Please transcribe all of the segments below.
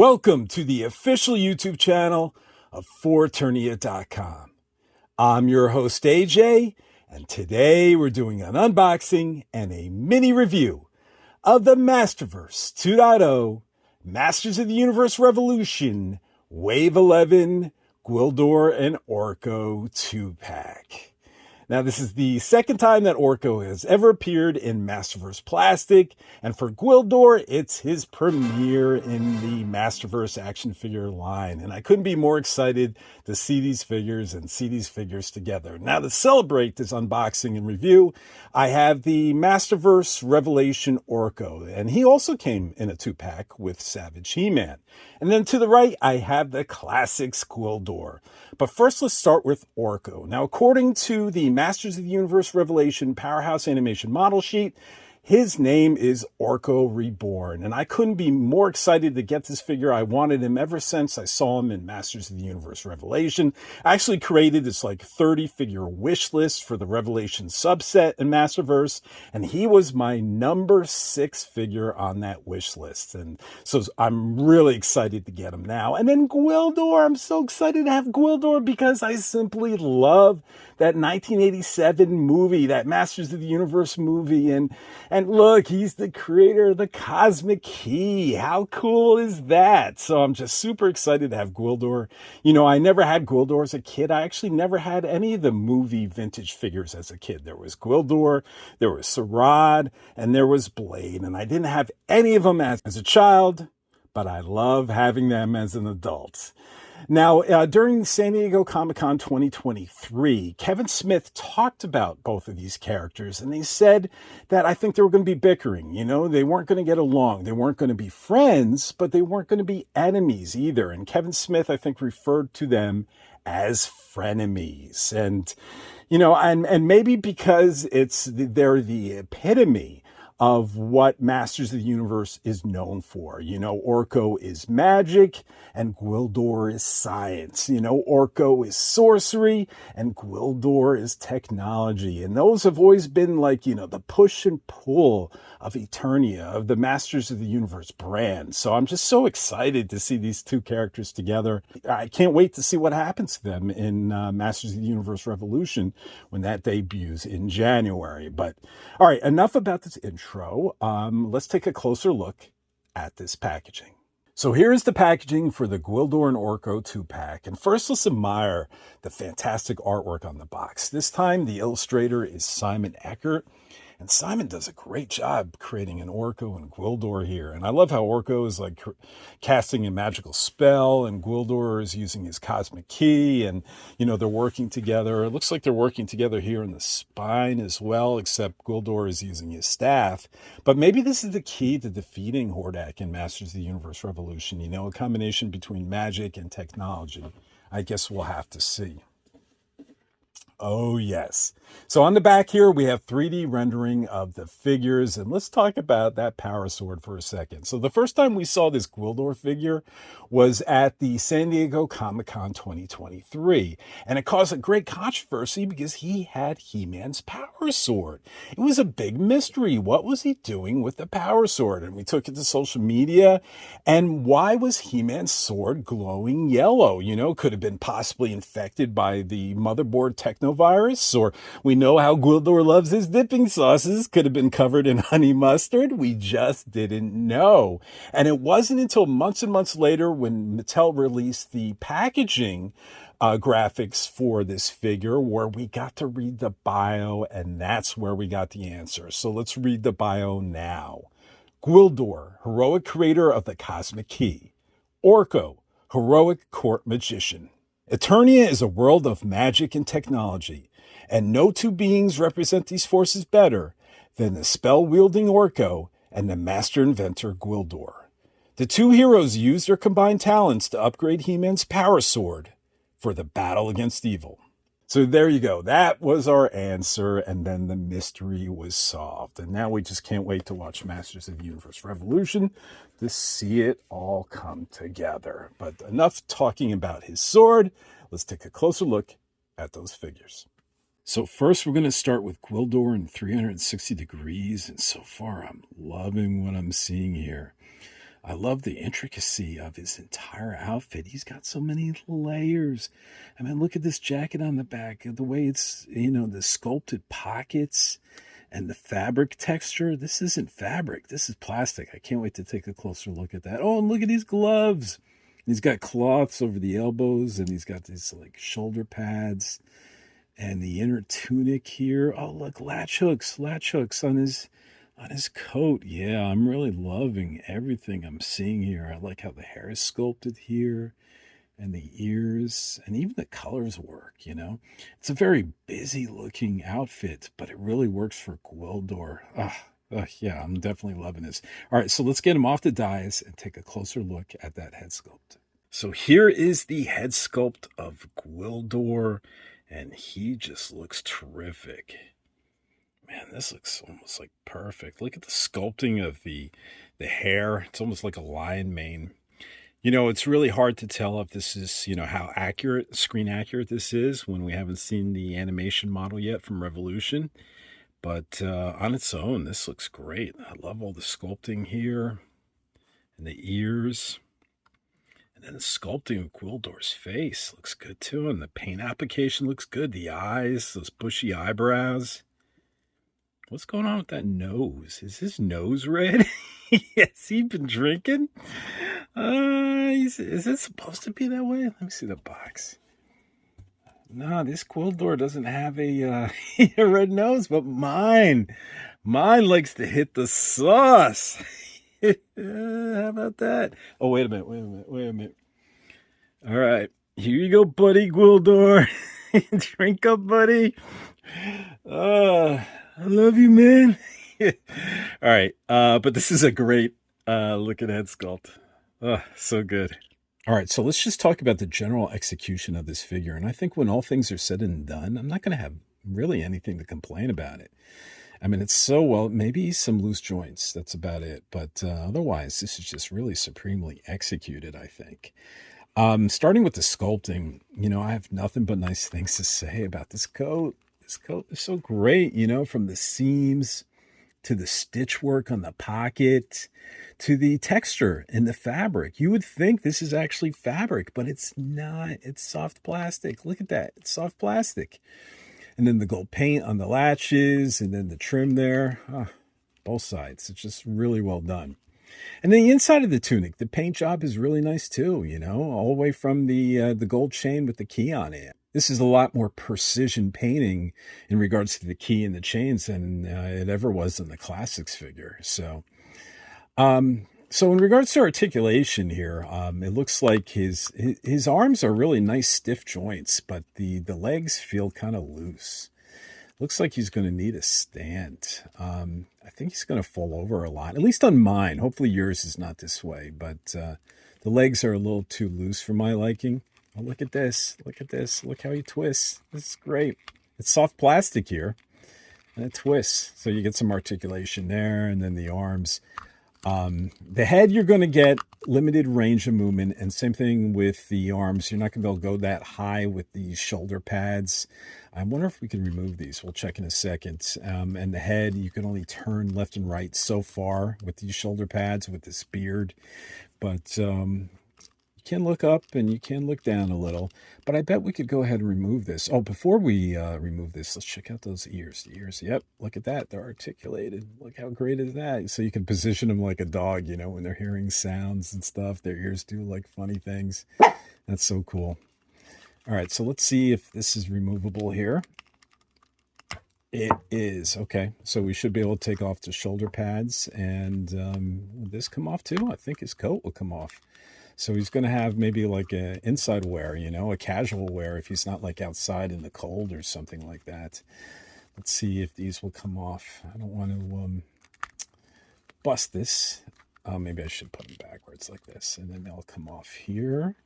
Welcome to the official YouTube channel of Eternia.com. I'm your host AJ, and today we're doing an unboxing and a mini review of the Masterverse 2.0 Masters of the Universe Revolution Wave 11 Gwildor and Orko 2-pack. Now, this is the second time that Orko has ever appeared in Masterverse Plastic, and for Gwildor, it's his premiere in the Masterverse action figure line, and I couldn't be more excited to see these figures and see these figures together. Now, to celebrate this unboxing and review, I have the Masterverse Revelation Orko, and he also came in a 2-pack with Savage He-Man. And then to the right, I have the Classics Gwildor. But first, let's start with Orko. Now, according to the Masters of the Universe Revelation Powerhouse Animation model sheet, his name is Orko Reborn, and I couldn't be more excited to get this figure. I wanted him ever since I saw him in Masters of the Universe Revelation. I actually created this 30 figure wish list for the Revelation subset in Masterverse, and he was my number 6 figure on that wish list. And so I'm really excited to get him now. And then Gwildor, I'm so excited to have Gwildor because I simply love that 1987 movie, that Masters of the Universe movie. And look, he's the creator of the Cosmic Key. How cool is that? So I'm just super excited to have Gwildor. You know, I never had Gwildor as a kid. I actually never had any of the movie vintage figures as a kid. There was Gwildor, there was Sarad, and there was Blade. And I didn't have any of them as a child, but I love having them as an adult. Now, during San Diego Comic-Con 2023, Kevin Smith talked about both of these characters, and they said that I think they were going to be bickering. You know, they weren't going to get along. They weren't going to be friends, but they weren't going to be enemies either. And Kevin Smith, I think, referred to them as frenemies. And, you know, and maybe because they're the epitome of what Masters of the Universe is known for. You know, Orko is magic and Gwildor is science. You know, Orko is sorcery and Gwildor is technology. And those have always been the push and pull of Eternia, of the Masters of the Universe brand. So I'm just so excited to see these two characters together. I can't wait to see what happens to them in Masters of the Universe Revolution when that debuts in January. But all right, enough about this intro. Let's take a closer look at this packaging. So here's the packaging for the Gwildor and Orko 2-pack. And first, let's admire the fantastic artwork on the box. This time, the illustrator is Simon Eckert. And Simon does a great job creating an Orko and Gwildor here. And I love how Orko is casting a magical spell and Gwildor is using his cosmic key. And, you know, they're working together. It looks like they're working together here in the spine as well, except Gwildor is using his staff. But maybe this is the key to defeating Hordak in Masters of the Universe Revolution. You know, a combination between magic and technology. I guess we'll have to see. Oh, yes. So on the back here, we have 3D rendering of the figures. And let's talk about that power sword for a second. So the first time we saw this Gwildor figure was at the San Diego Comic-Con 2023. And it caused a great controversy because he had He-Man's power sword. It was a big mystery. What was he doing with the power sword? And we took it to social media. And why was He-Man's sword glowing yellow? You know, could have been possibly infected by the motherboard technovirus, or we know how Gwildor loves his dipping sauces. Could have been covered in honey mustard. We just didn't know. And it wasn't until months and months later when Mattel released the packaging graphics for this figure where we got to read the bio, and that's where we got the answer. So let's read the bio now. Gwildor, heroic creator of the Cosmic Key. Orko, heroic court magician. Eternia is a world of magic and technology, and no two beings represent these forces better than the spell-wielding Orko and the master inventor Gwildor. The two heroes use their combined talents to upgrade He-Man's power sword for the battle against evil. So there you go. That was our answer, and then the mystery was solved. And now we just can't wait to watch Masters of the Universe Revolution to see it all come together. But enough talking about his sword. Let's take a closer look at those figures. So first, we're going to start with Gwildor in 360 degrees. And so far, I'm loving what I'm seeing here. I love the intricacy of his entire outfit. He's got so many layers. I mean, look at this jacket on the back, the way it's, the sculpted pockets and the fabric texture. This isn't fabric. This is plastic. I can't wait to take a closer look at that. Oh, and look at these gloves. He's got cloths over the elbows, and he's got these like shoulder pads and the inner tunic here. Oh, look, latch hooks on his coat. Yeah, I'm really loving everything I'm seeing here. I like how the hair is sculpted here and the ears and even the colors work, It's a very busy looking outfit, but it really works for Gwildor. Yeah, I'm definitely loving this. All right, so let's get him off the dais and take a closer look at that head sculpt. So here is the head sculpt of Gwildor, and he just looks terrific. Man, this looks almost like perfect. Look at the sculpting of the hair. It's almost like a lion mane. It's really hard to tell if this is, how accurate, screen accurate this is when we haven't seen the animation model yet from Revolution. But on its own, this looks great. I love all the sculpting here and the ears. And then the sculpting of Gwildor's face looks good too. And the paint application looks good. The eyes, those bushy eyebrows. What's going on with that nose? Is his nose red? Has he been drinking? Is it supposed to be that way? Let me see the box. No, this Gwildor doesn't have a red nose, but mine likes to hit the sauce. How about that? Oh, wait a minute. All right, here you go, buddy, Gwildor. Drink up, buddy. I love you, man. All right, but this is a great looking head sculpt. So good. All right, so let's just talk about the general execution of this figure. And I think when all things are said and done, I'm not going to have really anything to complain about it. I mean, it's so well, maybe some loose joints. That's about it. But otherwise, this is just really supremely executed, I think. Starting with the sculpting, I have nothing but nice things to say about this coat. This coat is so great, from the seams to the stitch work on the pocket, to the texture in the fabric. You would think this is actually fabric, but it's not. It's soft plastic. Look at that. It's soft plastic. And then the gold paint on the latches, and then the trim there. Both sides. It's just really well done. And then the inside of the tunic, the paint job is really nice too, all the way from the gold chain with the key on it. This is a lot more precision painting in regards to the key and the chains than it ever was in the classics figure. So in regards to articulation here, it looks like his arms are really nice stiff joints, but the legs feel kind of loose. Looks like he's going to need a stand. I think he's going to fall over a lot, at least on mine. Hopefully yours is not this way, but the legs are a little too loose for my liking. Oh, look at this. Look at this. Look how he twists. This is great. It's soft plastic here, and it twists. So you get some articulation there, and then the arms. The head, you're going to get limited range of movement, and same thing with the arms. You're not going to be able to go that high with these shoulder pads. I wonder if we can remove these. We'll check in a second. And the head, you can only turn left and right so far with these shoulder pads, with this beard. But you can look up and you can look down a little. But I bet we could go ahead and remove this. Oh, before we remove this, let's check out those ears. The ears, yep, look at that. They're articulated. Look how great is that? So you can position them like a dog, when they're hearing sounds and stuff. Their ears do like funny things. That's so cool. All right, so let's see if this is removable here. It is. Okay, so we should be able to take off the shoulder pads. And will this come off too? I think his coat will come off. So he's going to have maybe like a inside wear, a casual wear if he's not like outside in the cold or something like that. Let's see if these will come off. I don't want to bust this. Maybe I should put them backwards like this, and then they'll come off here.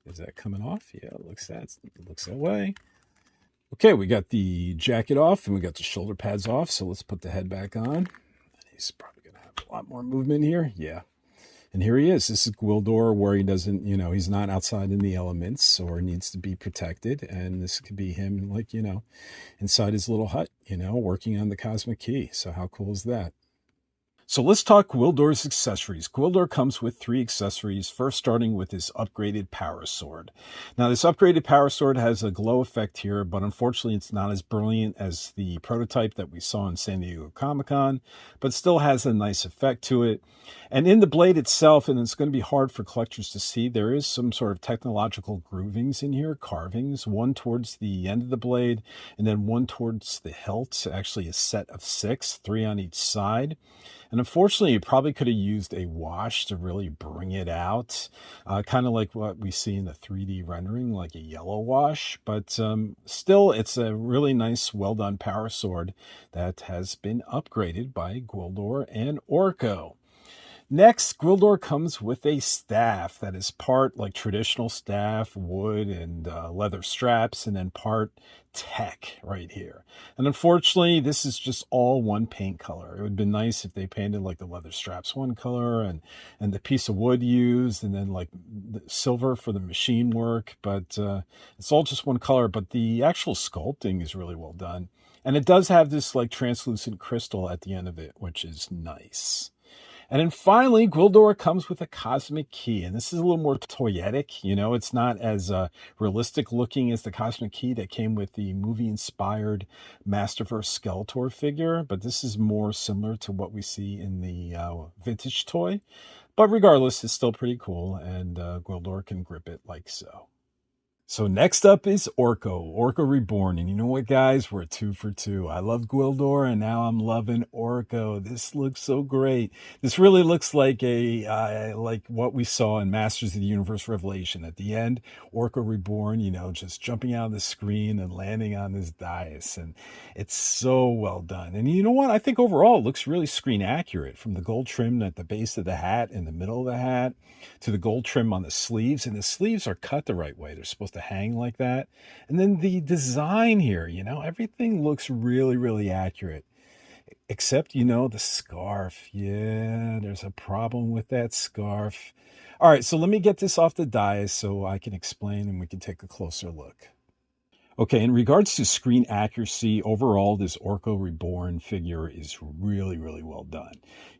Is that coming off? Yeah, it looks that way. Okay, we got the jacket off and we got the shoulder pads off. So let's put the head back on. He's probably going to have a lot more movement here. Yeah. And here he is. This is Gwildor, where he doesn't, he's not outside in the elements or needs to be protected. And this could be him, like, inside his little hut, working on the cosmic key. So how cool is that? So let's talk Gwildor's accessories. Gwildor comes with 3 accessories, first starting with his upgraded power sword. Now this upgraded power sword has a glow effect here, but unfortunately it's not as brilliant as the prototype that we saw in San Diego Comic-Con, but still has a nice effect to it. And in the blade itself, and it's going to be hard for collectors to see, there is some sort of technological groovings in here, carvings, one towards the end of the blade, and then one towards the hilt, actually a set of 6, 3 on each side. And unfortunately, you probably could have used a wash to really bring it out, kind of like what we see in the 3D rendering, like a yellow wash. But still, it's a really nice, well-done power sword that has been upgraded by Gwildor and Orko. Next, Gwildor comes with a staff that is part like traditional staff, wood and leather straps, and then part tech right here. And unfortunately, this is just all one paint color. It would have been nice if they painted like the leather straps one color and the piece of wood used, and then like the silver for the machine work. But it's all just one color. But the actual sculpting is really well done. And it does have this like translucent crystal at the end of it, which is nice. And then finally, Gwildor comes with a cosmic key, and this is a little more toyetic. You know, it's not as realistic looking as the cosmic key that came with the movie-inspired Masterverse Skeletor figure, but this is more similar to what we see in the vintage toy. But regardless, it's still pretty cool, and Gwildor can grip it like so. So next up is Orko Reborn. And you know what, guys? We're 2 for 2. I love Gwildor, and now I'm loving Orko. This looks so great. This really looks like like what we saw in Masters of the Universe Revelation. At the end, Orko Reborn, you know, just jumping out of the screen and landing on this dais. And it's so well done. And you know what? I think overall it looks really screen accurate, from the gold trim at the base of the hat, in the middle of the hat, to the gold trim on the sleeves. And the sleeves are cut the right way. They're supposed to hang like that. And then the design here, you know, everything looks really, really accurate. Except, you know, the scarf. Yeah, there's a problem with that scarf. All right, so let me get this off the dais so I can explain and we can take a closer look. Okay, in regards to screen accuracy, overall, this Orko Reborn figure is really, really well done.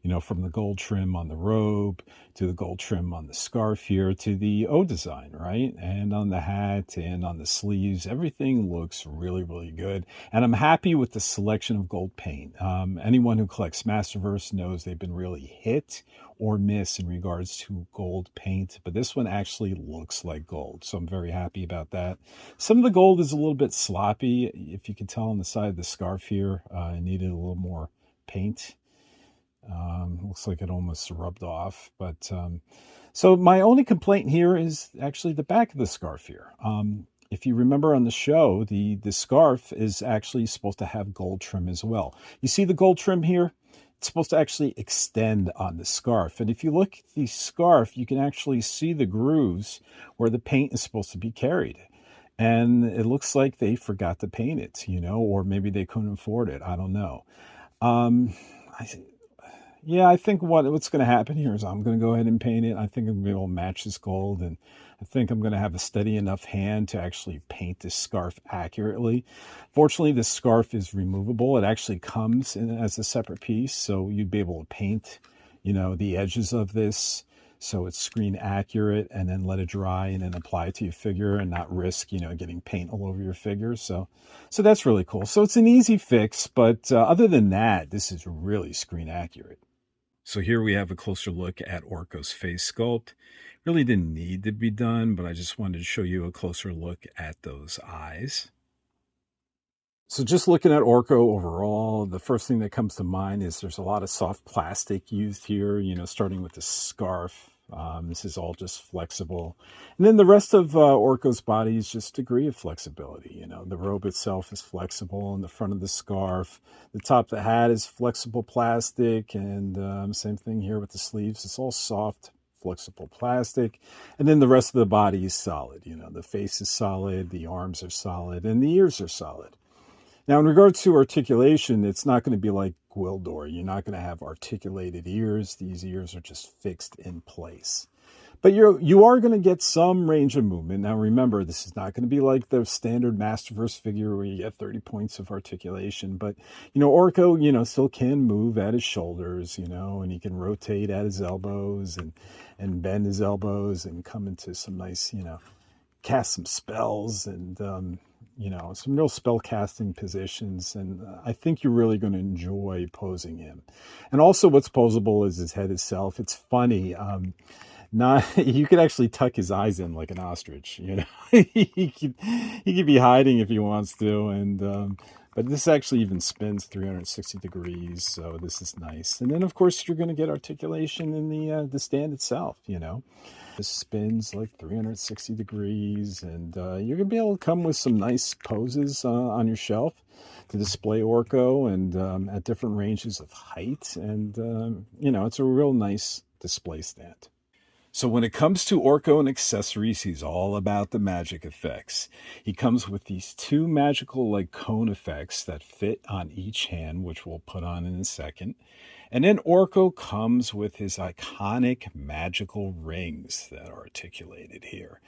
You know, from the gold trim on the robe, to the gold trim on the scarf here, to the O design, right? And on the hat and on the sleeves, everything looks really, really good. And I'm happy with the selection of gold paint. Anyone who collects Masterverse knows they've been really hit or miss in regards to gold paint, but this one actually looks like gold, so I'm very happy about that. Some of the gold is a little bit sloppy, if you can tell on the side of the scarf here. I needed a little more paint. Looks like it almost rubbed off, but so my only complaint here is actually the back of the scarf here. If you remember on the show, the scarf is actually supposed to have gold trim as well. You see the gold trim here? It's supposed to actually extend on the scarf. And if you look at the scarf, you can actually see the grooves where the paint is supposed to be carried. And it looks like they forgot to paint it, you know, or maybe they couldn't afford it. I don't know. Yeah, I think what's going to happen here is I'm going to go ahead and paint it. I think I'm going to be able to match this gold, and I think I'm going to have a steady enough hand to actually paint this scarf accurately. Fortunately, this scarf is removable. It actually comes in as a separate piece, so you'd be able to paint, you know, the edges of this so it's screen accurate, and then let it dry and then apply it to your figure and not risk, you know, getting paint all over your figure. So that's really cool. So it's an easy fix, but other than that, this is really screen accurate. So here we have a closer look at Orko's face sculpt. Really didn't need to be done, but I just wanted to show you a closer look at those eyes. So just looking at Orko overall, the first thing that comes to mind is there's a lot of soft plastic used here, you know, starting with the scarf. This is all just flexible. And then the rest of Orko's body is just degree of flexibility. You know, the robe itself is flexible, and the front of the scarf, the top of the hat is flexible plastic, and same thing here with the sleeves. It's all soft, flexible plastic. And then the rest of the body is solid. You know, the face is solid, the arms are solid, and the ears are solid. Now, in regards to articulation, it's not going to be like Gwildor. You're not going to have articulated ears. These ears are just fixed in place. But you are going to get some range of movement. Now remember, this is not going to be like the standard Masterverse figure where you get 30 points of articulation. But, Orko, still can move at his shoulders, and he can rotate at his elbows and bend his elbows and come into some nice, cast some spells and, some real spell casting positions. And I think you're really going to enjoy posing him. And also what's posable is his head itself. It's funny. You could actually tuck his eyes in like an ostrich, he could be hiding if he wants to. And, but this actually even spins 360 degrees. So this is nice. And then of course you're going to get articulation in the stand itself, This spins like 360 degrees, and you're going to be able to come with some nice poses on your shelf to display Orko and at different ranges of height. And, it's a real nice display stand. So when it comes to Orko and accessories, he's all about the magic effects. He comes with these two magical like cone effects that fit on each hand, which we'll put on in a second. And then Orko comes with his iconic magical rings that are articulated here.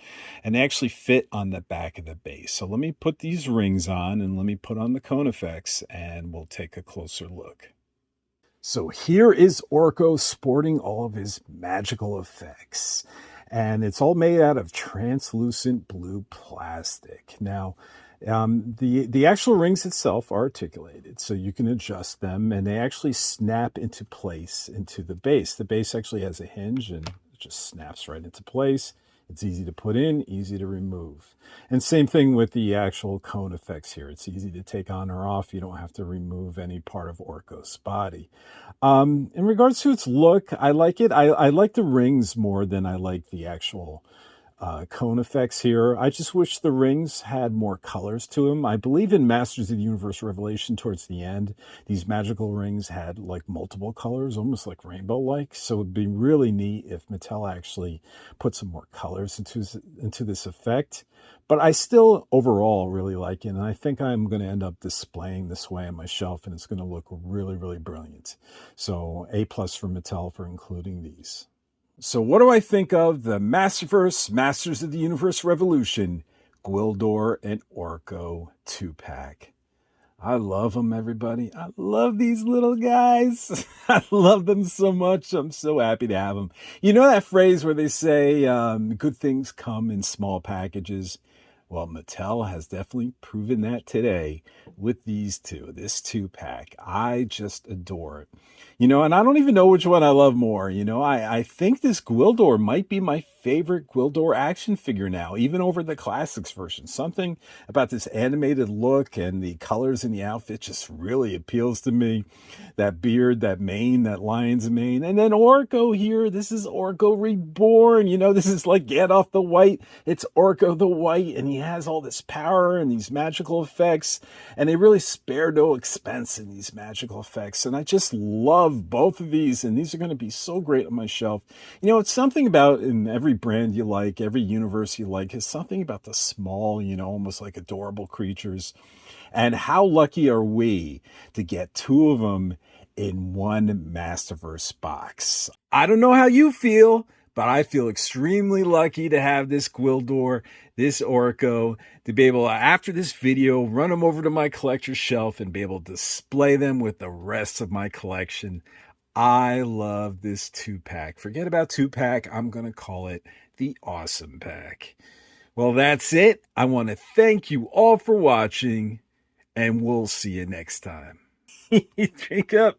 And they actually fit on the back of the base. So let me put these rings on and let me put on the cone effects and we'll take a closer look. So here is Orko sporting all of his magical effects. And it's all made out of translucent blue plastic. Now, the actual rings itself are articulated, so you can adjust them, and they actually snap into place into the base. The base actually has a hinge, and it just snaps right into place. It's easy to put in, easy to remove. And same thing with the actual cone effects here. It's easy to take on or off. You don't have to remove any part of Orko's body. In regards to its look, I like it. I like the rings more than I like the actual cone effects here. I just wish the rings had more colors to them. I believe in Masters of the Universe Revelation towards the end, these magical rings had like multiple colors, almost like rainbow-like. So it'd be really neat if Mattel actually put some more colors into this effect. But I still overall really like it. And I think I'm going to end up displaying this way on my shelf, and it's going to look really, really brilliant. So A+ for Mattel for including these. So what do I think of the Masterverse Masters of the Universe Revolution Gwildor and Orko 2-pack? I love them, everybody. I love these little guys. I love them so much. I'm so happy to have them. You know that phrase where they say good things come in small packages? Well, Mattel has definitely proven that today with these two, this 2-pack. I just adore it. And I don't even know which one I love more. I think this Gwildor might be my favorite Gwildor action figure now, even over the classics version. Something about this animated look and the colors in the outfit just really appeals to me. That beard, that mane, that lion's mane. And then Orko here, this is Orko Reborn. This is like Gandalf the White. It's Orko the White, and he has all this power and these magical effects. And they really spare no expense in these magical effects. And I just love both of these, and these are going to be so great on my shelf. It's something about in every brand you like, every universe you like, is something about the small, almost like adorable creatures. And how lucky are we to get two of them in one Masterverse box? I don't know how you feel, but I feel extremely lucky to have this Gwildor, this Orko, to be able to, after this video, run them over to my collector's shelf and be able to display them with the rest of my collection. I love this 2-pack. Forget about 2-pack. I'm going to call it the Awesome Pack. Well, that's it. I want to thank you all for watching, and we'll see you next time. Drink up.